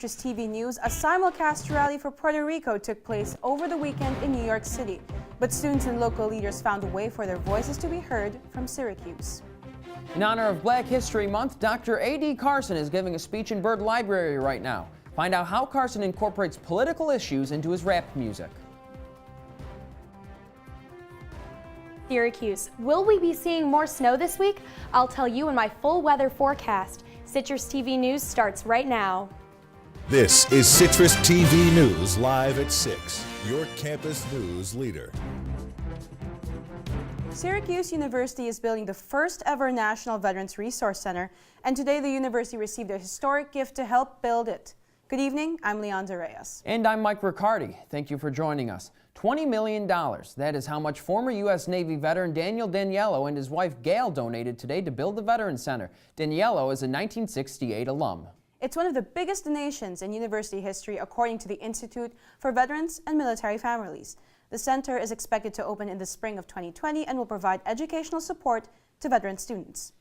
Citrus TV News, a simulcast rally for Puerto Rico took place over the weekend in New York City. But students and local leaders found a way for their voices to be heard from Syracuse. In honor of Black History Month, Dr. A.D. Carson is giving a speech in Byrd Library right now. Find out how Carson incorporates political issues into his rap music. Syracuse, will we be seeing more snow this week? I'll tell you in my full weather forecast. Citrus TV News starts right now. This is Citrus TV News live at 6, your campus news leader. Syracuse University is building the first ever National Veterans Resource Center, and today the university received a historic gift to help build it. Good evening, I'm Lianza Reyes. And I'm Mike Riccardi. Thank you for joining us. $20 million. That is how much former U.S. Navy veteran Daniel Daniello and his wife Gail donated today to build the Veterans Center. Daniello is a 1968 alum. It's one of the biggest donations in university history, according to the Institute for Veterans and Military Families. The center is expected to open in the spring of 2020 and will provide educational support to veteran students.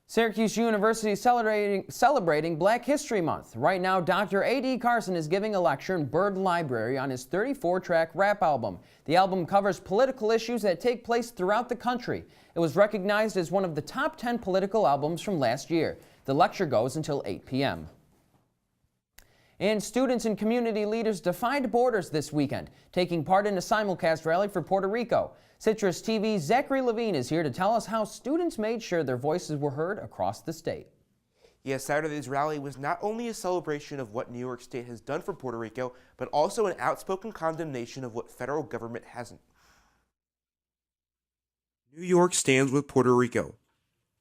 Syracuse University is celebrating Black History Month. Right now, Dr. A.D. Carson is giving a lecture in Byrd Library on his 34-track rap album. The album covers political issues that take place throughout the country. It was recognized as one of the top 10 political albums from last year. The lecture goes until 8 p.m. And students and community leaders defied borders this weekend, taking part in a simulcast rally for Puerto Rico. Citrus TV's Zachary Levine is here to tell us how students made sure their voices were heard across the state. Yes, Saturday's rally was not only a celebration of what New York State has done for Puerto Rico, but also an outspoken condemnation of what federal government hasn't. New York stands with Puerto Rico.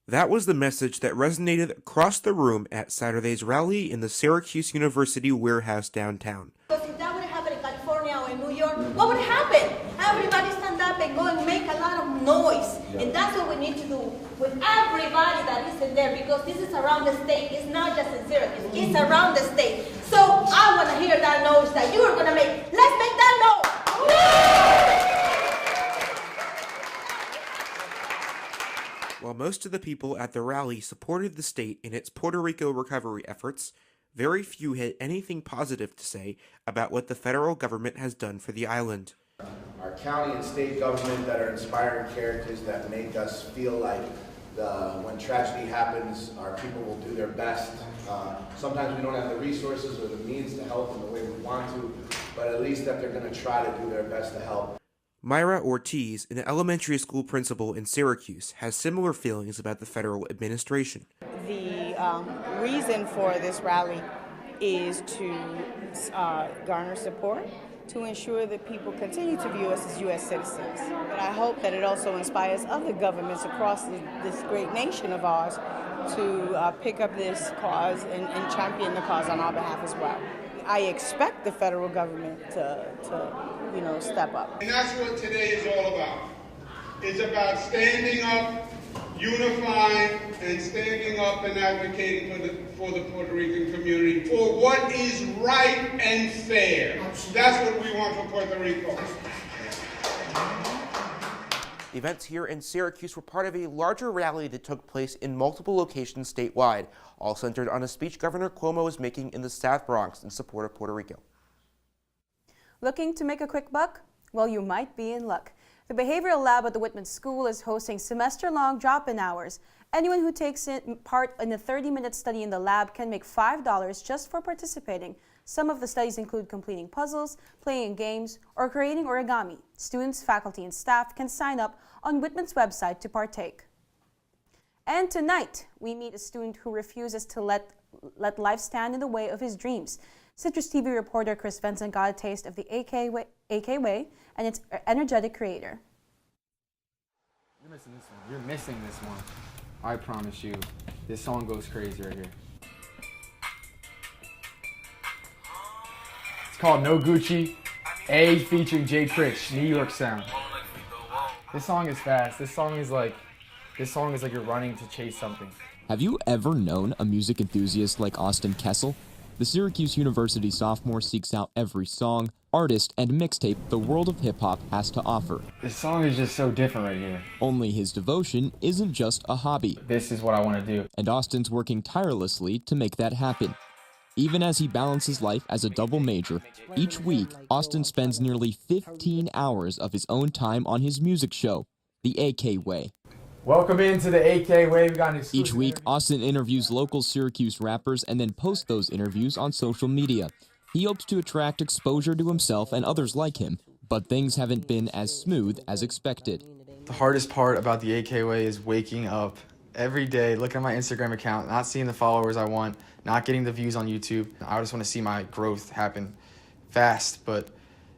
That was the message that resonated across the room at Saturday's rally in the Syracuse University warehouse downtown. Because if that would happen in California or in New York, what would happen? Everybody stand up and go and make a lot of noise. Yeah. And that's what we need to do with everybody that is in there, because this is around the state. It's not just in Syracuse. It's around the state. So I want to hear that noise that you are going to make. Let's make that noise. While most of the people at the rally supported the state in its Puerto Rico recovery efforts, very few had anything positive to say about what the federal government has done for the island. Our county and state government that are inspiring characters that make us feel like when tragedy happens, our people will do their best. Sometimes we don't have the resources or the means to help in the way we want to, but at least that they're going to try to do their best to help. Myra Ortiz, an elementary school principal in Syracuse, has similar feelings about the federal administration. The reason for this rally is to garner support, to ensure that people continue to view us as U.S. citizens. But I hope that it also inspires other governments across this great nation of ours to pick up this cause and champion the cause on our behalf as well. I expect the federal government to step up. And that's what today is all about. It's about standing up, unifying, and standing up and advocating for the Puerto Rican community for what is right and fair. That's what we want for Puerto Rico. The events here in Syracuse were part of a larger rally that took place in multiple locations statewide, all centered on a speech Governor Cuomo is making in the South Bronx in support of Puerto Rico. Looking to make a quick buck? Well, you might be in luck. The behavioral lab at the Whitman School is hosting semester-long drop-in hours. Anyone who takes part in a 30-minute study in the lab can make $5 just for participating. Some of the studies include completing puzzles, playing games, or creating origami. Students, faculty, and staff can sign up on Whitman's website to partake. And tonight, we meet a student who refuses to let life stand in the way of his dreams. Citrus TV reporter Chris Venzon got a taste of the AK way and its energetic creator. You're missing this one. You're missing this one. I promise you, this song goes crazy right here. It's called No Gucci, A featuring Jay Trish, New York sound. This song is fast. This song is like you're running to chase something. Have you ever known a music enthusiast like Austin Kessel? The Syracuse University sophomore seeks out every song, artist, and mixtape the world of hip-hop has to offer. This song is just so different right here. Only his devotion isn't just a hobby. This is what I want to do. And Austin's working tirelessly to make that happen. Even as he balances life as a double major, each week, Austin spends nearly 15 hours of his own time on his music show, The AK Way. Welcome into the AK Way. We got an Each week, Austin interviews local Syracuse rappers and then posts those interviews on social media. He hopes to attract exposure to himself and others like him, but things haven't been as smooth as expected. The hardest part about the AK Way is waking up every day, looking at my Instagram account, not seeing the followers I want, not getting the views on YouTube. I just want to see my growth happen fast, but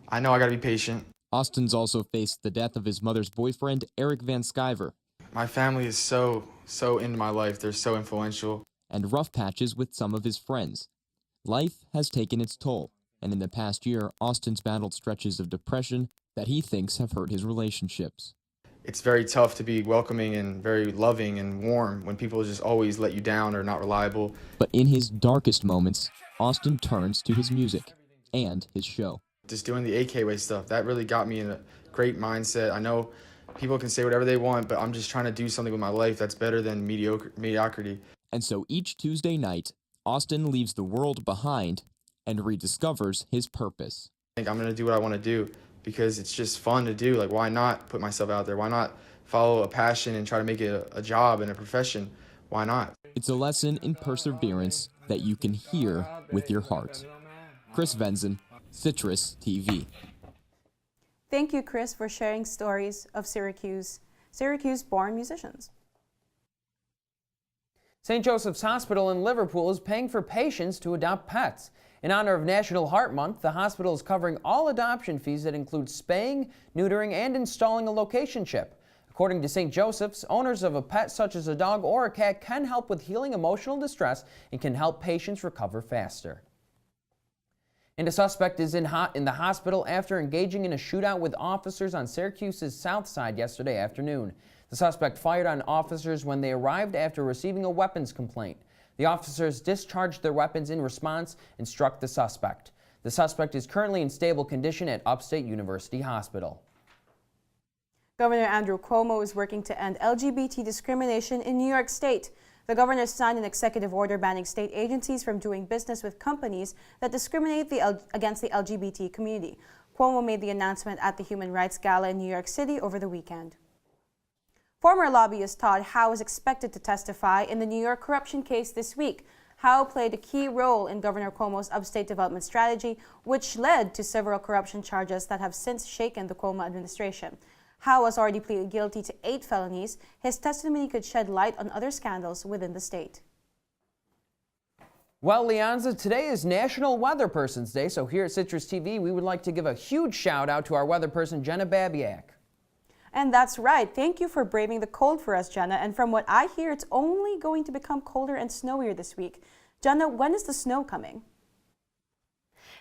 I know I gotta be patient. Austin's also faced the death of his mother's boyfriend, Eric Van Sciver. My family is so into my life. They're so influential. And rough patches with some of his friends. Life has taken its toll, and in the past year, Austin's battled stretches of depression that he thinks have hurt his relationships. It's very tough to be welcoming and very loving and warm when people just always let you down or not reliable. But in his darkest moments, Austin turns to his music and his show. Just doing the AK Way stuff, that really got me in a great mindset. I know people can say whatever they want, but I'm just trying to do something with my life that's better than mediocrity. And so each Tuesday night, Austin leaves the world behind and rediscovers his purpose. I think I'm going to do what I want to do because it's just fun to do. Like, why not put myself out there? Why not follow a passion and try to make it a job and a profession? Why not? It's a lesson in perseverance that you can hear with your heart. Chris Venzon, Citrus TV. Thank you, Chris, for sharing stories of Syracuse-born musicians. St. Joseph's Hospital in Liverpool is paying for patients to adopt pets. In honor of National Heart Month, the hospital is covering all adoption fees that include spaying, neutering, and installing a location chip. According to St. Joseph's, owners of a pet such as a dog or a cat can help with healing emotional distress and can help patients recover faster. And a suspect is in the hospital after engaging in a shootout with officers on Syracuse's south side yesterday afternoon. The suspect fired on officers when they arrived after receiving a weapons complaint. The officers discharged their weapons in response and struck the suspect. The suspect is currently in stable condition at Upstate University Hospital. Governor Andrew Cuomo is working to end LGBT discrimination in New York State. The governor signed an executive order banning state agencies from doing business with companies that discriminate against the LGBT community. Cuomo made the announcement at the Human Rights Gala in New York City over the weekend. Former lobbyist Todd Howe is expected to testify in the New York corruption case this week. Howe played a key role in Governor Cuomo's upstate development strategy, which led to several corruption charges that have since shaken the Cuomo administration. Howe has already pleaded guilty to 8 felonies. His testimony could shed light on other scandals within the state. Well, Lianza, today is National Weather Person's Day, so here at Citrus TV, we would like to give a huge shout out to our weather person, Jenna Babyak. And that's right. Thank you for braving the cold for us, Jenna. And from what I hear, it's only going to become colder and snowier this week. Jenna, when is the snow coming?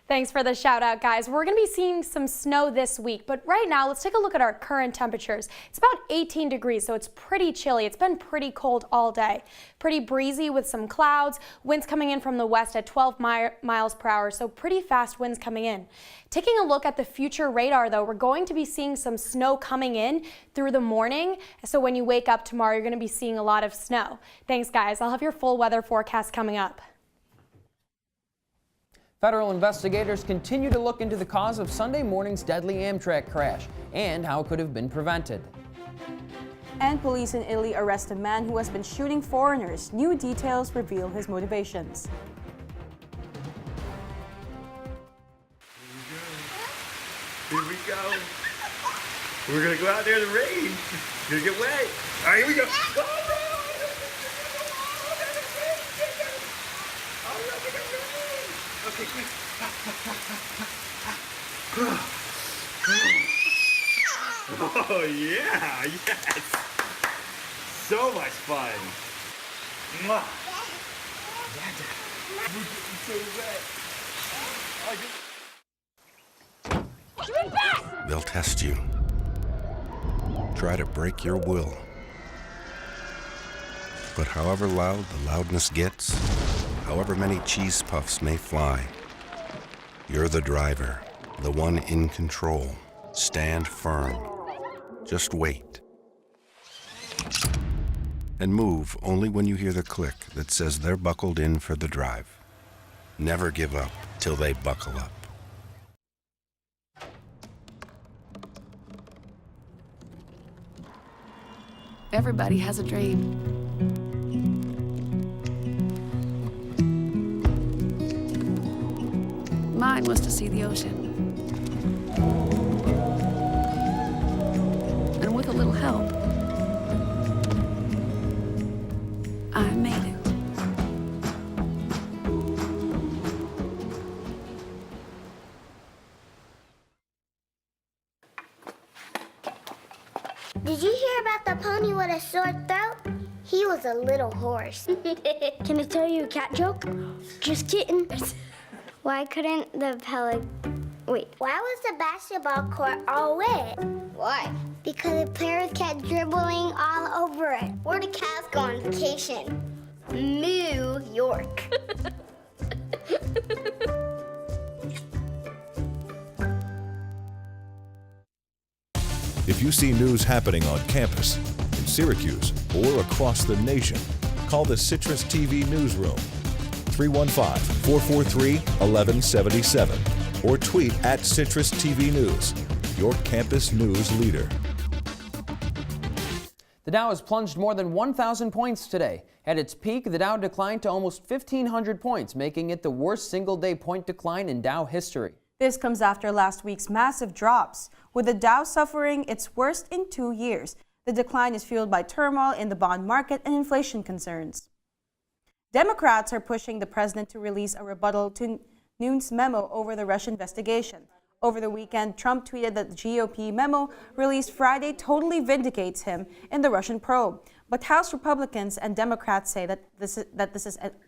Thanks for the shout out, guys. We're going to be seeing some snow this week, but right now let's take a look at our current temperatures. It's about 18 degrees, so it's pretty chilly. It's been pretty cold all day. Pretty breezy with some clouds, winds coming in from the west at 12 miles per hour, so pretty fast winds coming in. Taking a look at the future radar, though, we're going to be seeing some snow coming in through the morning, so when you wake up tomorrow, you're going to be seeing a lot of snow. Thanks, guys. I'll have your full weather forecast coming up. Federal investigators continue to look into the cause of Sunday morning's deadly Amtrak crash and how it could have been prevented. And police in Italy arrest a man who has been shooting foreigners. New details reveal his motivations. Here we go. We're gonna go out there in the rain. You're gonna get wet. All right, here we go. Okay, quick. Oh yeah, yes. So much fun. Mwah. We're getting so wet. They'll test you. Try to break your will. But however loud the loudness gets, however many cheese puffs may fly, you're the driver, the one in control. Stand firm. Just wait. And move only when you hear the click that says they're buckled in for the drive. Never give up till they buckle up. Everybody has a dream. Mine was to see the ocean. And with a little help, I made it. Did you hear about the pony with a sore throat? He was a little horse. Can I tell you a cat joke? Just kidding. Why couldn't the why was the basketball court all wet? Why? Because the players kept dribbling all over it. Where did cats go on vacation? New York. If you see news happening on campus, in Syracuse, or across the nation, call the CitrusTV Newsroom, 315-443-1177, or tweet at CitrusTV News, your campus news leader. The Dow has plunged more than 1,000 points today. At its peak, the Dow declined to almost 1,500 points, making it the worst single-day point decline in Dow history. This comes after last week's massive drops, with the Dow suffering its worst in 2 years. The decline is fueled by turmoil in the bond market and inflation concerns. Democrats are pushing the president to release a rebuttal to Nunes' memo over the Russia investigation. Over the weekend, Trump tweeted that the GOP memo released Friday totally vindicates him in the Russian probe. But House Republicans and Democrats say that this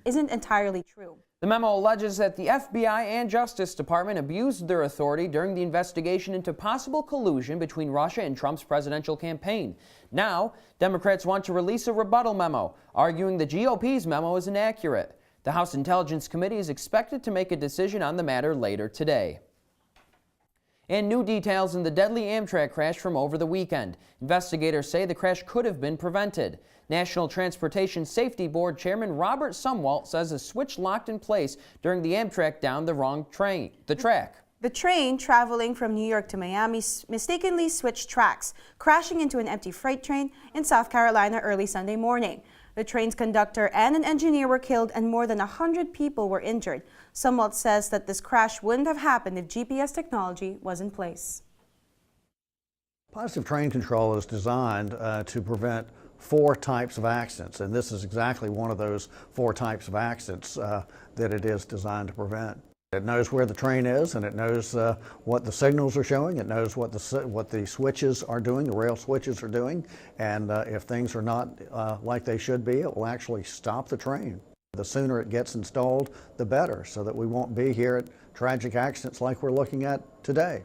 isn't entirely true. The memo alleges that the FBI and Justice Department abused their authority during the investigation into possible collusion between Russia and Trump's presidential campaign. Now, Democrats want to release a rebuttal memo, arguing the GOP's memo is inaccurate. The House Intelligence Committee is expected to make a decision on the matter later today. And new details in the deadly Amtrak crash from over the weekend. Investigators say the crash could have been prevented. National Transportation Safety Board Chairman Robert Sumwalt says a switch locked in place during the Amtrak down the wrong track. The train traveling from New York to Miami mistakenly switched tracks, crashing into an empty freight train in South Carolina early Sunday morning. The train's conductor and an engineer were killed and more than 100 people were injured. Sumwalt says that this crash wouldn't have happened if GPS technology was in place. Positive train control is designed to prevent 4 types of accidents, and this is exactly one of those 4 types of accidents that it is designed to prevent. It knows where the train is, and it knows what the signals are showing. It knows what the switches are doing, the rail switches are doing, and if things are not like they should be, it will actually stop the train. The sooner it gets installed, the better, so that we won't be here at tragic accidents like we're looking at today.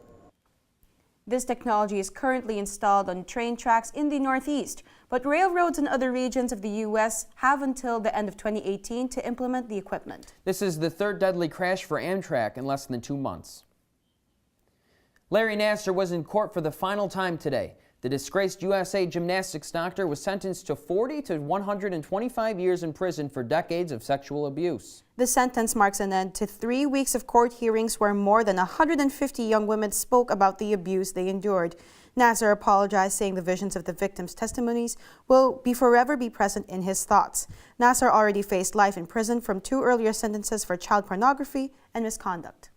This technology is currently installed on train tracks in the Northeast, but railroads in other regions of the U.S. have until the end of 2018 to implement the equipment. This is the 3rd deadly crash for Amtrak in less than 2 months. Larry Nassar was in court for the final time today. The disgraced USA gymnastics doctor was sentenced to 40 to 125 years in prison for decades of sexual abuse. The sentence marks an end to 3 weeks of court hearings where more than 150 young women spoke about the abuse they endured. Nassar apologized, saying the visions of the victims' testimonies will forever be present in his thoughts. Nassar already faced life in prison from 2 earlier sentences for child pornography and misconduct.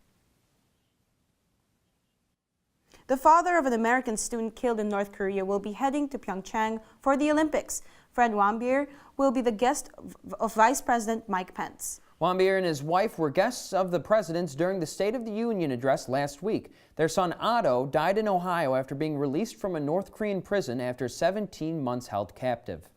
The father of an American student killed in North Korea will be heading to Pyeongchang for the Olympics. Fred Wambier will be the guest of Vice President Mike Pence. Wambier and his wife were guests of the president's during the State of the Union address last week. Their son Otto died in Ohio after being released from a North Korean prison after 17 months held captive.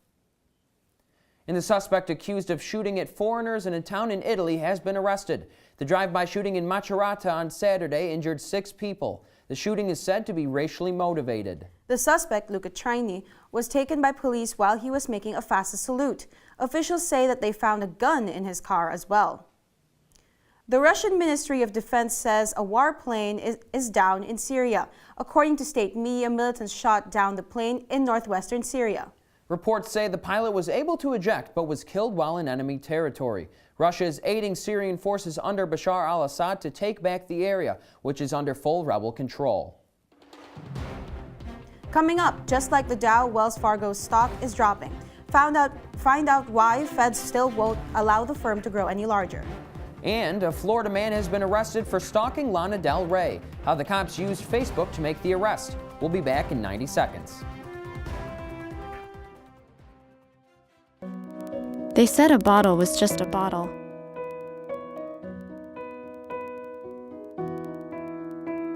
And the suspect accused of shooting at foreigners in a town in Italy has been arrested. The drive-by shooting in Macerata on Saturday injured 6 people. The shooting is said to be racially motivated. The suspect, Luca Trini, was taken by police while he was making a fast salute. Officials say that they found a gun in his car as well. The Russian Ministry of Defense says a warplane is down in Syria. According to state media, militants shot down the plane in northwestern Syria. Reports say the pilot was able to eject but was killed while in enemy territory. Russia is aiding Syrian forces under Bashar al-Assad to take back the area, which is under full rebel control. Coming up, just like the Dow, Wells Fargo's stock is dropping. Find out why Feds still won't allow the firm to grow any larger. And a Florida man has been arrested for stalking Lana Del Rey. How the cops used Facebook to make the arrest. We'll be back in 90 seconds. They said a bottle was just a bottle.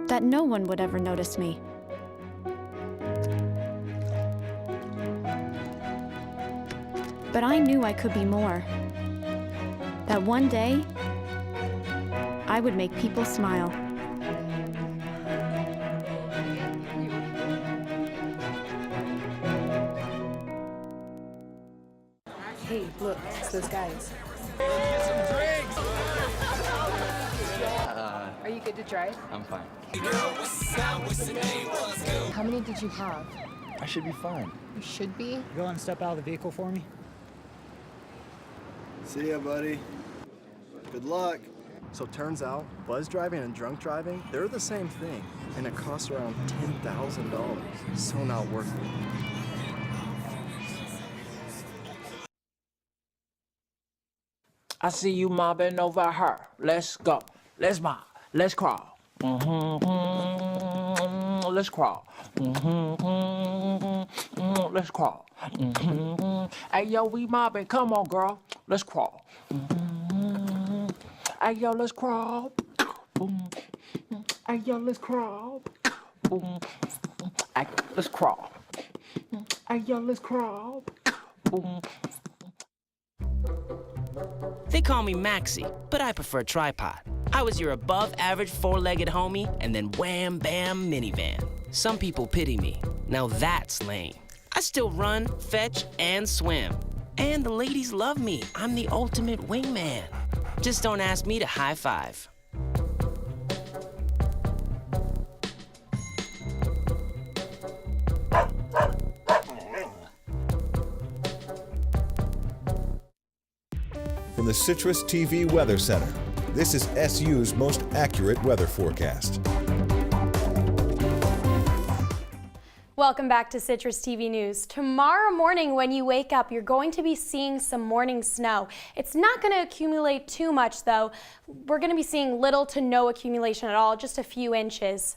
That no one would ever notice me. But I knew I could be more. That one day, I would make people smile. Hey, look, it's those guys. Are you good to drive? I'm fine. How many did you have? I should be fine. You should be. Go and step out of the vehicle for me. See ya, buddy. Good luck. So turns out, buzz driving and drunk driving, they're the same thing, and it costs around $10,000. So not worth it. I see you mobbing over her. Let's go. Let's mob. Let's crawl. Let's crawl. Let's crawl. Hey, yo, we mobbing. Come on, girl. Let's crawl. Hey, yo, let's crawl. Hey, yo, let's crawl. Hey, let's crawl. Hey, yo, let's crawl. They call me Maxie, but I prefer tripod. I was your above-average four-legged homie, and then wham, bam, minivan. Some people pity me. Now that's lame. I still run, fetch, and swim. And the ladies love me. I'm the ultimate wingman. Just don't ask me to high five. From the CitrusTV Weather Center, this is SU's most accurate weather forecast. Welcome back to Citrus TV News. Tomorrow morning when you wake up, you're going to be seeing some morning snow. It's not going to accumulate too much though. We're going to be seeing little to no accumulation at all, just a few inches.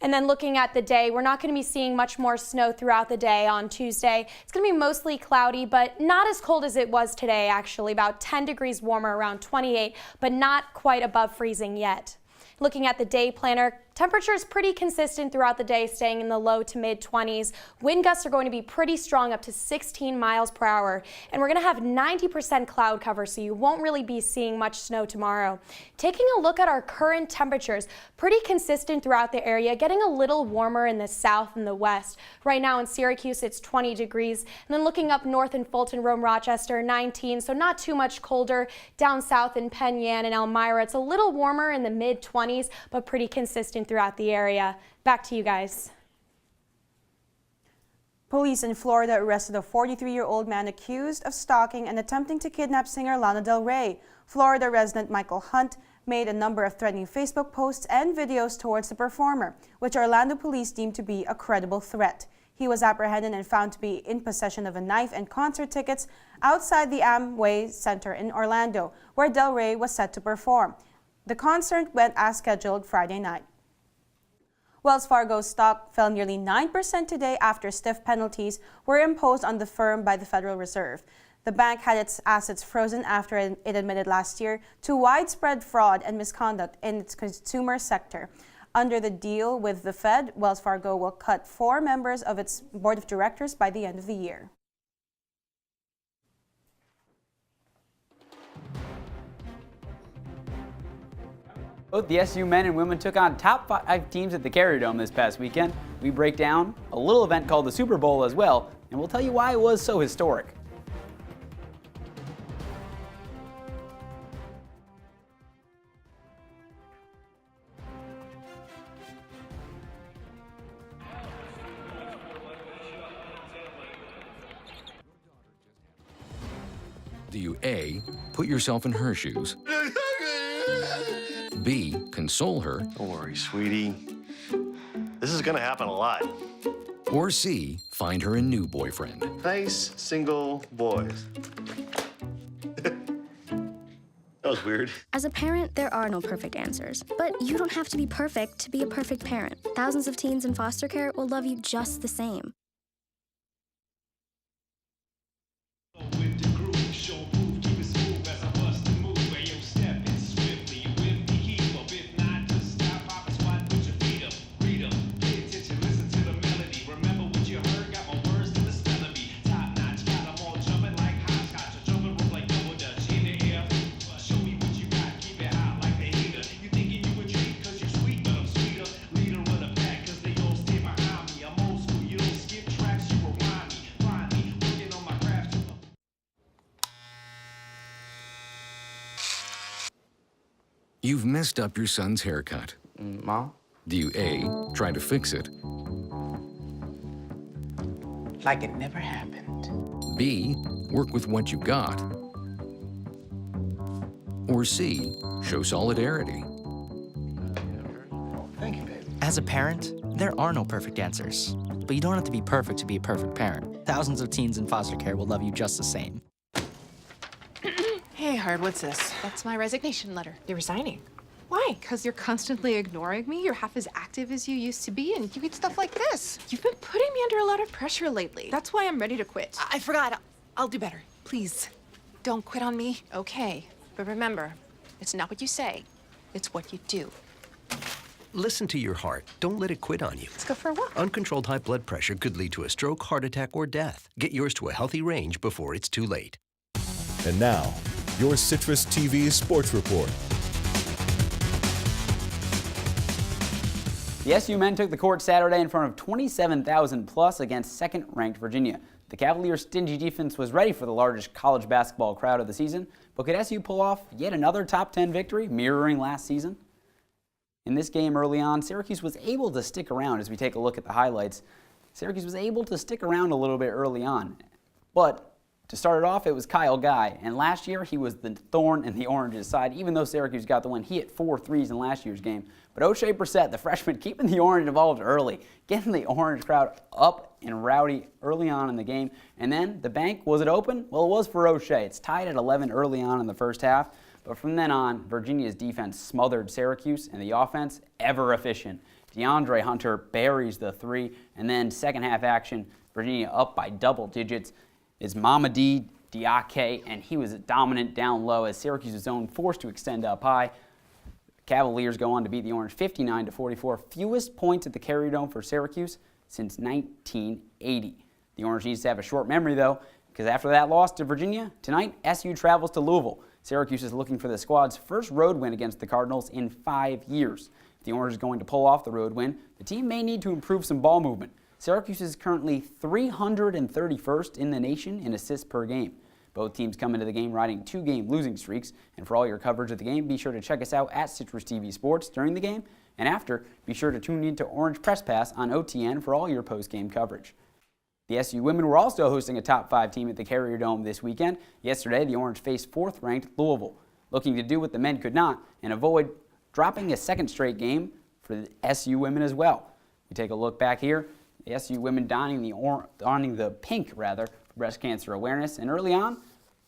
And then looking at the day, we're not going to be seeing much more snow throughout the day on Tuesday. It's going to be mostly cloudy, but not as cold as it was today actually, about 10 degrees warmer, around 28, but not quite above freezing yet. Looking at the day planner, temperatures pretty consistent throughout the day, staying in the low to mid 20s. Wind gusts are going to be pretty strong, up to 16 miles per hour. And we're going to have 90% cloud cover, so you won't really be seeing much snow tomorrow. Taking a look at our current temperatures, pretty consistent throughout the area, getting a little warmer in the south and the west. Right now in Syracuse, it's 20 degrees. And then looking up north in Fulton, Rome, Rochester, 19, so not too much colder. Down south in Penn Yan and Elmira, it's a little warmer in the mid 20s, but pretty consistent throughout the area. Back to you guys. Police in Florida arrested a 43-year-old man accused of stalking and attempting to kidnap singer Lana Del Rey. Florida resident Michael Hunt made a number of threatening Facebook posts and videos towards the performer, which Orlando police deemed to be a credible threat. He was apprehended and found to be in possession of a knife and concert tickets outside the Amway Center in Orlando, where Del Rey was set to perform. The concert went as scheduled Friday night. Wells Fargo's stock fell nearly 9% today after stiff penalties were imposed on the firm by the Federal Reserve. The bank had its assets frozen after it admitted last year to widespread fraud and misconduct in its consumer sector. Under the deal with the Fed, Wells Fargo will cut 4 members of its board of directors by the end of the year. Both the SU men and women took on top 5 teams at the Carrier Dome this past weekend. We break down a little event called the Super Bowl as well, and we'll tell you why it was so historic. Do you A, put yourself in her shoes? B, console her? Don't worry, sweetie. This is gonna happen a lot. Or C, find her a new boyfriend? Nice single boys. That was weird. As a parent, there are no perfect answers. But you don't have to be perfect to be a perfect parent. Thousands of teens in foster care will love you just the same. You've messed up your son's haircut. Mom? Do you A, try to fix it? Like it never happened. B, work with what you got? Or C, show solidarity? Thank you, baby. As a parent, there are no perfect answers. But you don't have to be perfect to be a perfect parent. Thousands of teens in foster care will love you just the same. Hey, Hard, what's this? That's my resignation letter. You're resigning. Why? Because you're constantly ignoring me, you're half as active as you used to be, and you get stuff like this. You've been putting me under a lot of pressure lately. That's why I'm ready to quit. I forgot. I'll do better. Please, don't quit on me. Okay. But remember, it's not what you say, it's what you do. Listen to your heart. Don't let it quit on you. Let's go for a walk. Uncontrolled high blood pressure could lead to a stroke, heart attack, or death. Get yours to a healthy range before it's too late. And now, your Citrus TV Sports Report. The SU men took the court Saturday in front of 27,000 plus against second-ranked Virginia. The Cavaliers' stingy defense was ready for the largest college basketball crowd of the season, but could SU pull off yet another top 10 victory, mirroring last season? In this game early on, Syracuse was able to stick around. As we take a look at the highlights, Syracuse was able to stick around a little bit early on, but to start it off, it was Kyle Guy, and last year he was the thorn in the Orange's side. Even though Syracuse got the win, he hit 4 threes in last year's game. But O'Shea Brissett, the freshman, keeping the Orange involved early, getting the Orange crowd up and rowdy early on in the game. And then the bank, was it open? Well, it was for O'Shea. It's tied at 11 early on in the first half. But from then on, Virginia's defense smothered Syracuse, and the offense, ever efficient. DeAndre Hunter buries the three, and then second half action, Virginia up by double digits. Is Mamadi Diake, and he was dominant down low as Syracuse's zone forced to extend up high. Cavaliers go on to beat the Orange 59-44, fewest points at the Carrier Dome for Syracuse since 1980. The Orange needs to have a short memory, though, because after that loss to Virginia, tonight SU travels to Louisville. Syracuse is looking for the squad's first road win against the Cardinals in 5 years. If the Orange is going to pull off the road win, the team may need to improve some ball movement. Syracuse is currently 331st in the nation in assists per game. Both teams come into the game riding 2-game losing streaks. And for all your coverage of the game, be sure to check us out at CitrusTV Sports during the game. And after, be sure to tune in to Orange Press Pass on OTN for all your post-game coverage. The SU women were also hosting a top 5 team at the Carrier Dome this weekend. Yesterday, the Orange faced 4th-ranked Louisville, looking to do what the men could not and avoid dropping a second straight game for the SU women as well. We take a look back here. The SU women donning the pink for breast cancer awareness. And early on,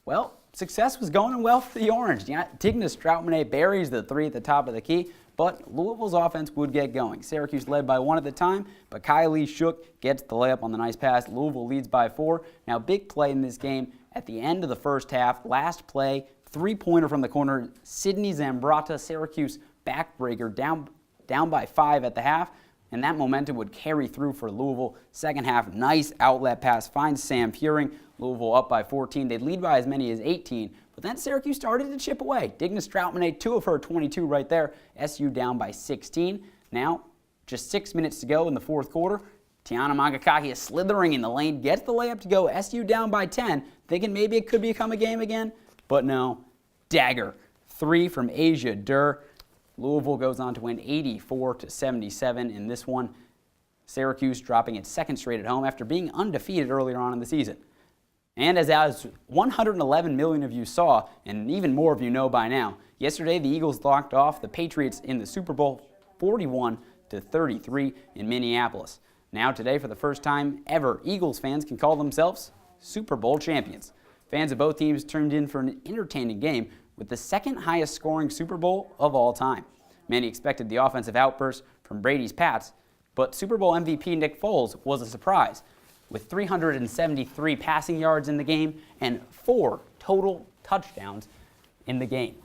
well, success was going well for the Orange. Tigna Stroutmanet buries the three at the top of the key, but Louisville's offense would get going. Syracuse led by 1 at the time, but Kylie Shook gets the layup on the nice pass. Louisville leads by 4. Now, big play in this game at the end of the first half. Last play, 3-pointer from the corner. Sydney Zambrata, Syracuse backbreaker, down by 5 at the half. And that momentum would carry through for Louisville. Second half, nice outlet pass, finds Sam Puring. Louisville up by 14. They'd lead by as many as 18, but then Syracuse started to chip away. Digna Stroutmanet, 2 of her 22 right there. SU down by 16. Now, just 6 minutes to go in the fourth quarter. Tiana Magakaki is slithering in the lane, gets the layup to go. SU down by 10, thinking maybe it could become a game again, but no. Dagger, 3 from Asia Durr. Louisville goes on to win 84-77 in this one. Syracuse dropping its 2nd straight at home after being undefeated earlier on in the season. And as 111 million of you saw, and even more of you know by now, yesterday the Eagles locked off the Patriots in the Super Bowl 41-33 in Minneapolis. Now today, for the first time ever, Eagles fans can call themselves Super Bowl champions. Fans of both teams turned in for an entertaining game with the second highest scoring Super Bowl of all time. Many expected the offensive outburst from Brady's Pats, but Super Bowl MVP Nick Foles was a surprise, with 373 passing yards in the game and 4 total touchdowns in the game.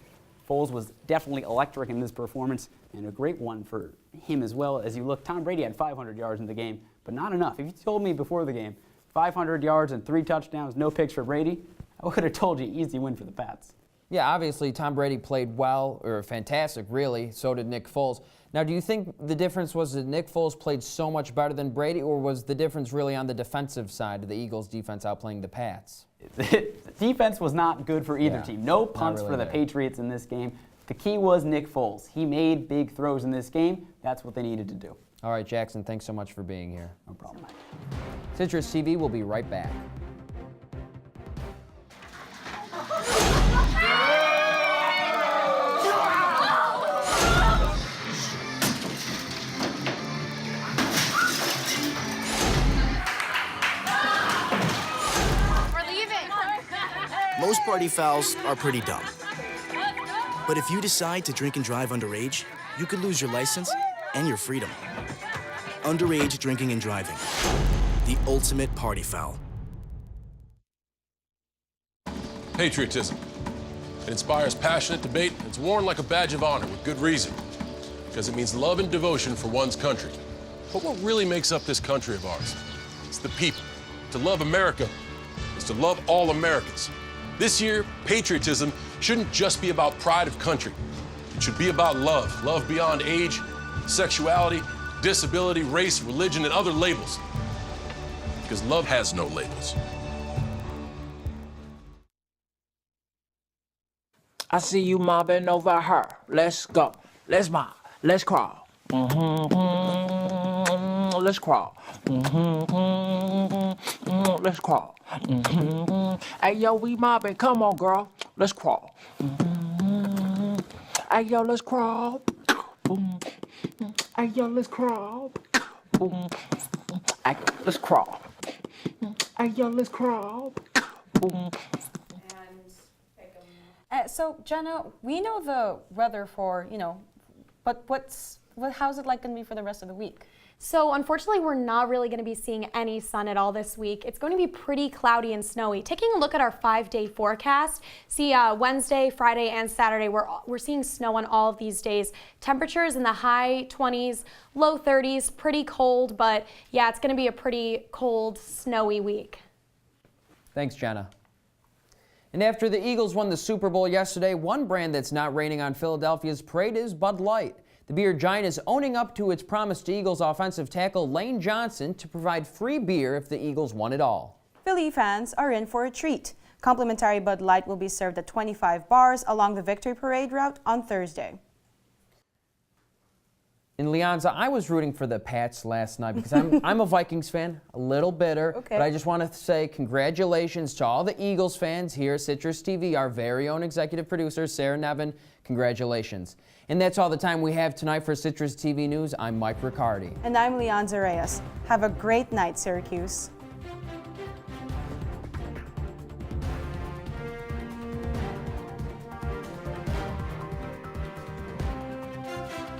Foles was definitely electric in this performance, and a great one for him as well. As you look, Tom Brady had 500 yards in the game, but not enough. If you told me before the game, 500 yards and 3 touchdowns, no picks for Brady, I would have told you easy win for the Pats. Yeah, obviously Tom Brady played well, or fantastic really, so did Nick Foles. Now, do you think the difference was that Nick Foles played so much better than Brady, or was the difference really on the defensive side of the Eagles' defense outplaying the Pats? The defense was not good for either team. No punts really for the Patriots in this game. The key was Nick Foles. He made big throws in this game. That's what they needed to do. All right, Jackson, thanks so much for being here. No problem. Citrus TV will be right back. Most party fouls are pretty dumb. But if you decide to drink and drive underage, you could lose your license and your freedom. Underage drinking and driving. The ultimate party foul. Patriotism. It inspires passionate debate. It's worn like a badge of honor with good reason. Because it means love and devotion for one's country. But what really makes up this country of ours? It's the people. To love America is to love all Americans. This year, patriotism shouldn't just be about pride of country. It should be about love. Love beyond age, sexuality, disability, race, religion, and other labels. Because love has no labels. I see you mobbing over her. Let's go. Let's mob. Let's crawl. Let's crawl. Let's crawl. Hey, yo, we mobbing. Come on, girl. Let's crawl. Hey, yo, let's crawl. Hey, yo, let's crawl. Hey, let's crawl. Hey, yo, let's crawl. So, Jenna, we know the weather for, but how's it like going to be for the rest of the week? So unfortunately, we're not really going to be seeing any sun at all this week. It's going to be pretty cloudy and snowy. Taking a look at our 5-day forecast, see Wednesday, Friday, and Saturday, we're seeing snow on all of these days. Temperatures in the high 20s, low 30s, pretty cold, but yeah, it's going to be a pretty cold, snowy week. Thanks, Jenna. And after the Eagles won the Super Bowl yesterday, one brand that's not raining on Philadelphia's parade is Bud Light. The beer giant is owning up to its promise to Eagles offensive tackle Lane Johnson to provide free beer if the Eagles won it all. Philly fans are in for a treat. Complimentary Bud Light will be served at 25 bars along the Victory Parade route on Thursday. In Lianza, I was rooting for the Pats last night because I'm a Vikings fan, a little bitter. Okay. But I just want to say congratulations to all the Eagles fans here at Citrus TV, our very own executive producer, Sarah Nevin. Congratulations. And that's all the time we have tonight for Citrus TV News. I'm Mike Riccardi. And I'm Lianza Reyes. Have a great night, Syracuse.